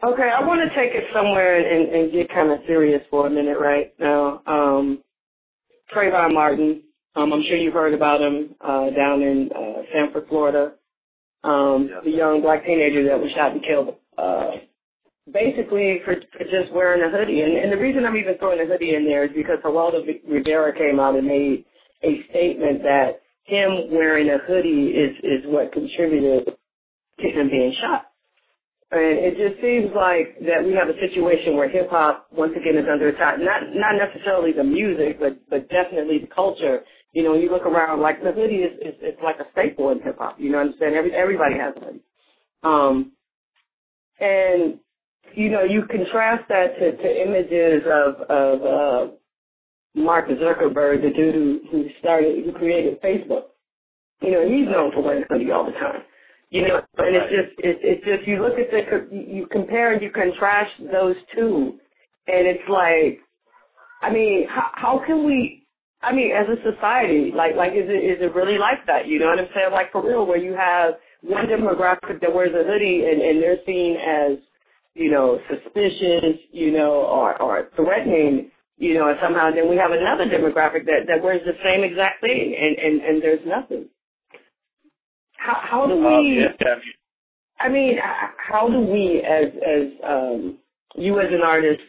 Okay, I want to take it somewhere and get kind of serious for a minute right now. Trayvon Martin, I'm sure you've heard about him down in Sanford, Florida. The young black teenager that was shot and killed, basically for just wearing a hoodie. And the reason I'm even throwing a hoodie in there is because Geraldo Rivera came out and made a statement that him wearing a hoodie is what contributed to him being shot. And it just seems like that we have a situation where hip-hop, once again, is under attack. Not necessarily the music, but definitely the culture. You know, you look around, like the hoodie is like a staple in hip-hop. You know what I'm saying? Everybody has a hoodie. And, you know, you contrast that to images of Mark Zuckerberg, the dude who created Facebook. You know, he's known for wearing a hoodie all the time. You know, and it's just you look at you compare and you contrast those two, and it's like, I mean, how can we? I mean, as a society, like is it really like that? You know what I'm saying? Like for real, where you have one demographic that wears a hoodie and they're seen as, you know, suspicious, you know, or threatening, you know, and somehow then we have another demographic that wears the same exact thing and there's nothing. How do we? I mean, how do we, as you as an artist,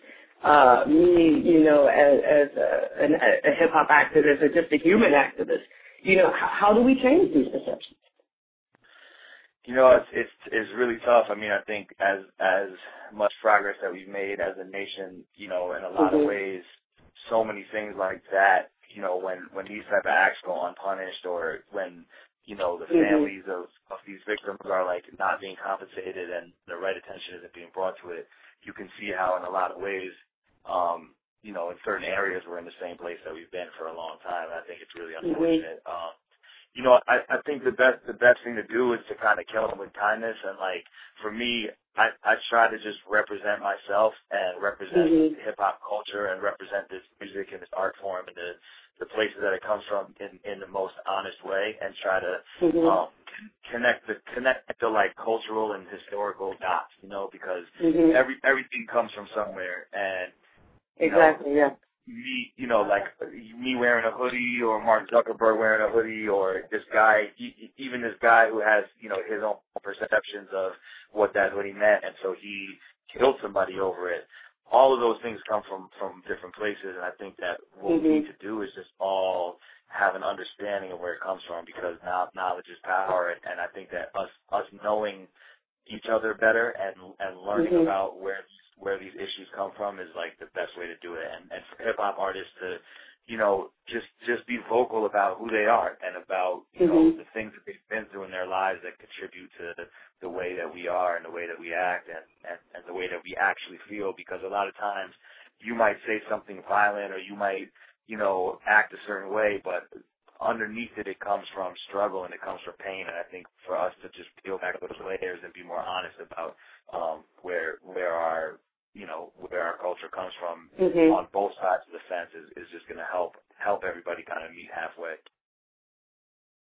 me, you know, as a hip hop activist or just a human activist, you know, how do we change these perceptions? You know, it's really tough. I mean, I think as much progress that we've made as a nation, you know, in a lot of ways, so many things like that, you know, when these type of acts go unpunished, or when, you know, the families of these victims are, like, not being compensated and the right attention isn't being brought to it, you can see how in a lot of ways, you know, in certain areas we're in the same place that we've been for a long time. I think it's really unfortunate. You know, I think the best thing to do is to kind of kill them with kindness. And, like, for me, I try to just represent myself and represent hip-hop culture and represent this music and this art form and the places that it comes from in the most honest way, and try to connect the like cultural and historical dots, you know, because everything comes from somewhere. And me, you know, like me wearing a hoodie, or Mark Zuckerberg wearing a hoodie, or this guy, even this guy who has, you know, his own perceptions of what that hoodie meant, and so he killed somebody over it. All of those things come from different places, and I think that what we need to do is just all have an understanding of where it comes from, because knowledge is power, and I think that us knowing each other better and learning about where these issues come from is like the best way to do it. And for hip hop artists to, you know, just be vocal about who they are and about, you know, the things that they've been through in their lives that contribute to the way that we are and the way that we act and the way that we actually feel. Because a lot of times you might say something violent, or you might, you know, act a certain way, but underneath it comes from struggle and it comes from pain. And I think for us to just peel back those layers and be more honest about where our, you know, where our culture comes from on both sides of the fence is just going to help everybody kind of meet halfway.